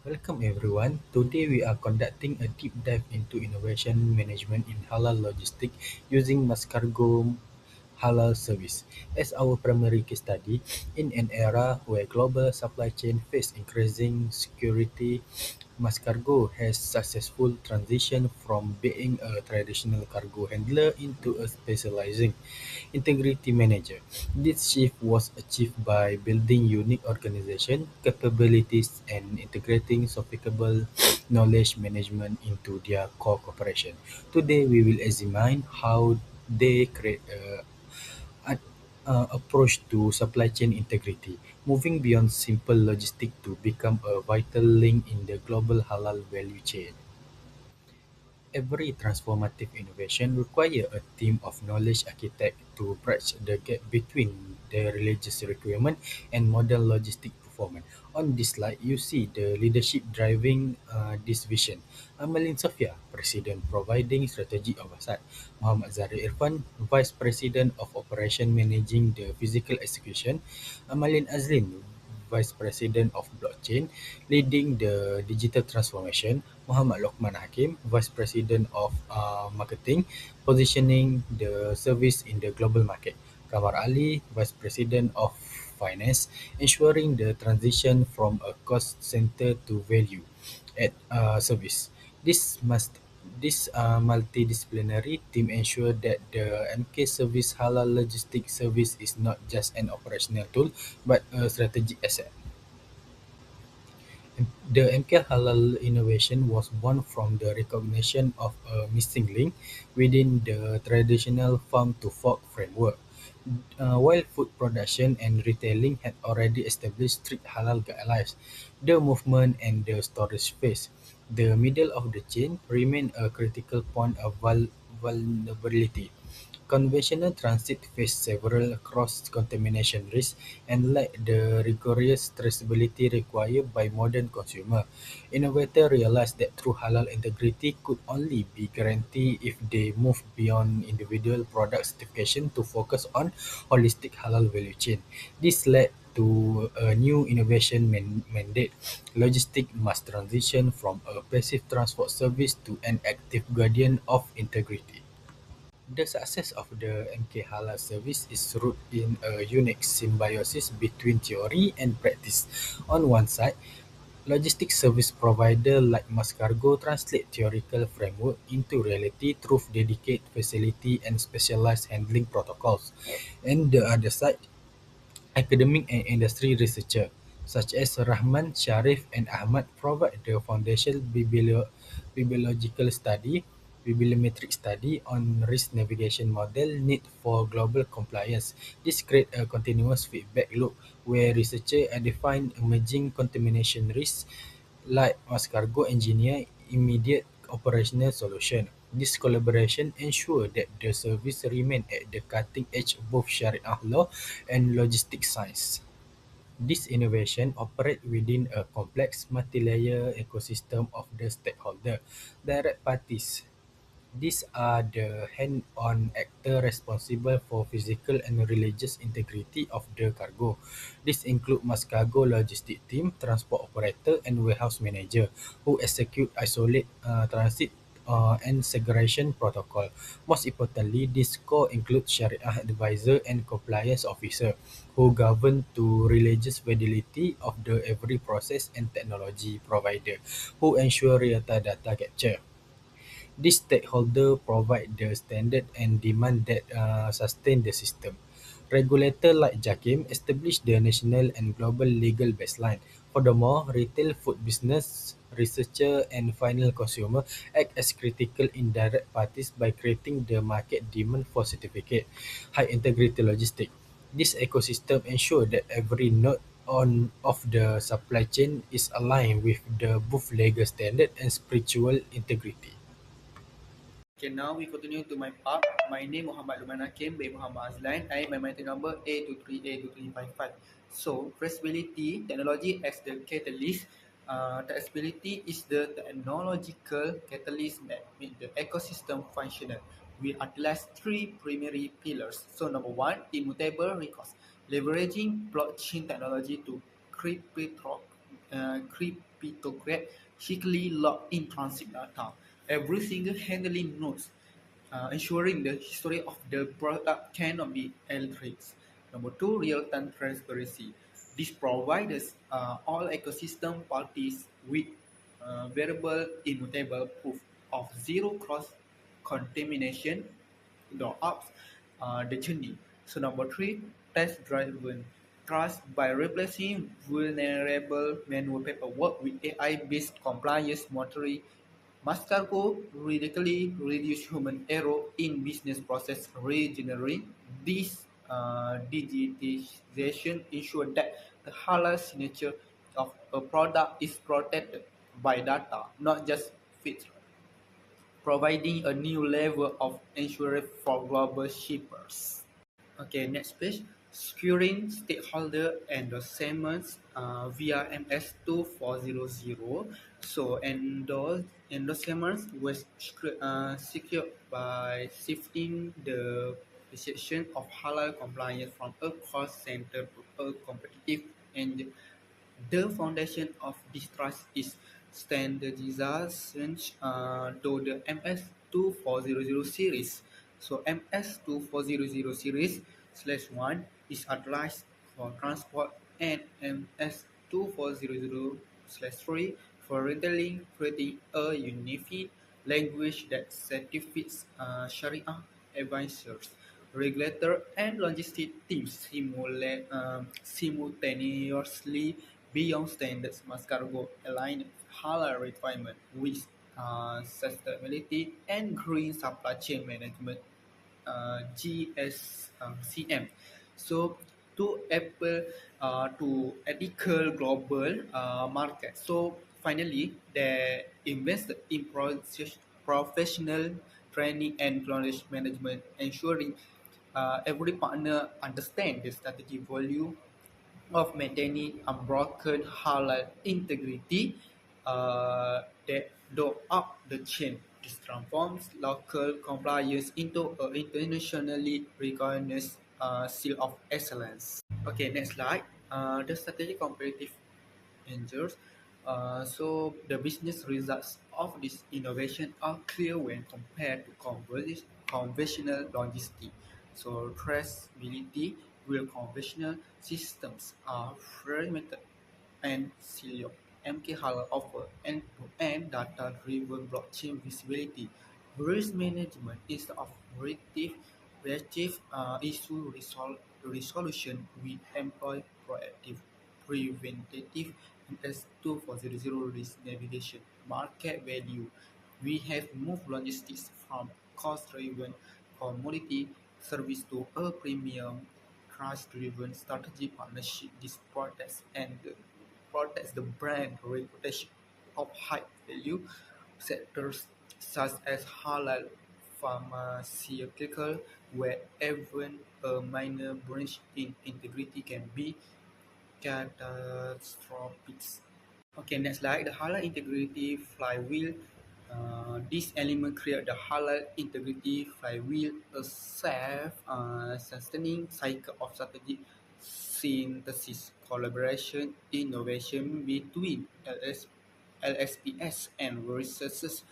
Welcome everyone. Today we are conducting a deep dive into innovation management in halal logistics using Mascargo Halal Service as our primary case study. In an era where global supply chain face increasing security, Mascargo has successfully transitioned from being a traditional cargo handler into a specializing integrity manager. This shift was achieved by building unique organization capabilities and integrating sophisticated knowledge management into their core operation. Today, we will examine how they create a approach to supply chain integrity, moving beyond simple logistics to become a vital link in the global halal value chain. Every transformative innovation requires a team of knowledge architects to bridge the gap between the religious requirement and modern logistic performance. On this slide, you see the leadership driving this vision. Amalin Sofia, President providing strategy oversight. Muhammad Zahir Irfan, Vice President of Operation managing the physical execution. Amalin Azlin, Vice President of Blockchain, leading the digital transformation. Muhammad Lokman Hakim, Vice President of Marketing, positioning the service in the global market. Kamar Ali, Vice President of Finance, ensuring the transition from a cost center to value at service. This must this multidisciplinary team ensure that the MK Service Halal Logistics Service is not just an operational tool but a strategic asset. The MK Halal innovation was born from the recognition of a missing link within the traditional farm-to-fork framework. While food production and retailing had already established strict halal guidelines, the movement and the storage phase, the middle of the chain, remained a critical point of vulnerability. Conventional transit faced several cross-contamination risks and lacked the rigorous traceability required by modern consumers. Innovators realized that true halal integrity could only be guaranteed if they moved beyond individual product certification to focus on holistic halal value chain. This led to a new innovation mandate. Logistics must transition from a passive transport service to an active guardian of integrity. The success of the MK Halal service is rooted in a unique symbiosis between theory and practice. On one side, logistics service providers like Mascargo translate theoretical framework into reality through dedicated facility and specialized handling protocols. And the other side, academic and industry researchers such as Rahman, Sharif, and Ahmad provide the foundational bibliological study, bibliometric study on risk navigation model need for global compliance. This creates a continuous feedback loop where researchers identify emerging contamination risks like Mascargo engineer immediate operational solution. This collaboration ensures that the service remain at the cutting edge of both Sharia law and logistics science. This innovation operates within a complex multi-layer ecosystem of the stakeholder. Direct parties. These are the hand-on actors responsible for physical and religious integrity of the cargo. This include Mascargo logistic team, transport operator, and warehouse manager who execute isolate transit and segregation protocol. Most importantly, this core includes Sharia advisor and compliance officer who govern to religious fidelity of the every process and technology provider who ensure real-time data capture. These stakeholders provide the standard and demand that sustain the system. Regulators like JAKIM establish the national and global legal baseline. Furthermore, retail food business, researcher, and final consumer act as critical indirect parties by creating the market demand for certificate, high integrity logistics. This ecosystem ensures that every node on of the supply chain is aligned with the both legal standard and spiritual integrity. Okay, now we continue to my part. My name Muhammad Luman Hakim by Muhammad Azlan. I my matter number A23A2355. So, traceability technology as the catalyst. Traceability is the technological catalyst that make the ecosystem functional. We utilize three primary pillars. So, number one, immutable records, leveraging blockchain technology to cryptograph cryptographed, secretly locked in transit data. Every single handling nodes, ensuring the history of the product cannot be altered. Number two, real-time transparency. This provides all ecosystem parties with variable immutable proof of zero cross contamination throughout the journey. So number three, test-driven trust by replacing vulnerable manual paperwork with AI-based compliance monitoring. Mascargo radically reduce human error in business process reengineering. This digitization ensures that the halal signature of a product is protected by data, not just features, providing a new level of insurance for global shippers. Okay, next page. Securing stakeholder endorsements via MS2400. So endorsements was secured by shifting the perception of halal compliance from a cost center to a competitive engine. The foundation of this trust is standardization to the MS2400 series. So MS2400 series slash 1 is utilized for transport and MS2400 slash 3 for retailing, creating a unified language that satisfies Sharia advisors, regulator, and logistic teams simultaneously beyond standards must cargo align halal requirement with sustainability and green supply chain management GSCM. So to Apple to ethical global market. So finally, they invested in professional training and knowledge management, ensuring every partner understand the strategic value of maintaining unbroken halal integrity that go up the chain. This transforms local compliance into an internationally recognized seal of excellence. Okay, next slide. The strategic competitive angels. So the business results of this innovation are clear when compared to conventional logistics. So traceability where conventional systems are fragmented and siloed. MK Hala offer end-to-end data-driven blockchain visibility, risk management instead of reactive issue resolution. We employ proactive, preventative, and S2400 risk navigation. Market value. We have moved logistics from cost-driven commodity service to a premium trust-driven strategy partnership. This protects the brand reputation of high-value sectors such as halal pharmaceutical, where even a minor breach in integrity can be catastrophic. Okay, next slide. The halal integrity flywheel. This element create the halal integrity flywheel, a self-sustaining cycle of strategic synthesis, collaboration, innovation between LSPS and researchers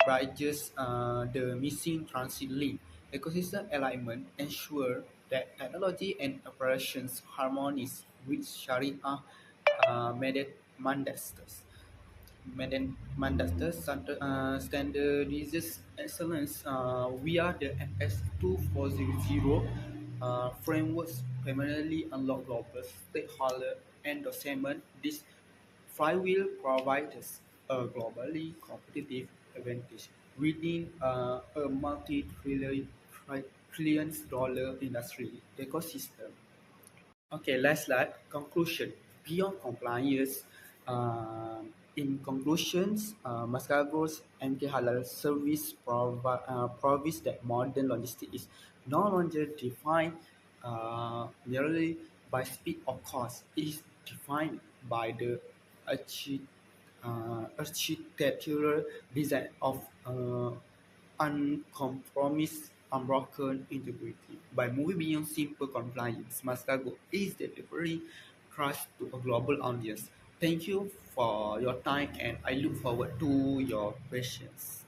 bridges the missing transit link. Ecosystem alignment ensure that technology and operations harmonize with Sharia mandates. Standardizes excellence via the MS2400 frameworks primarily unlock global stakeholder endorsement. This flywheel provides a globally competitive advantage within a multi-trillion dollar industry ecosystem. Okay, last slide. Conclusion. Beyond compliance, in conclusions, Mascago's MK Halal service proves that modern logistics is no longer defined merely by speed or cost. It is defined by the architectural design of uncompromised, unbroken integrity. By moving beyond simple compliance, Mascargo is delivering trust to a global audience. Thank you for your time and I look forward to your questions.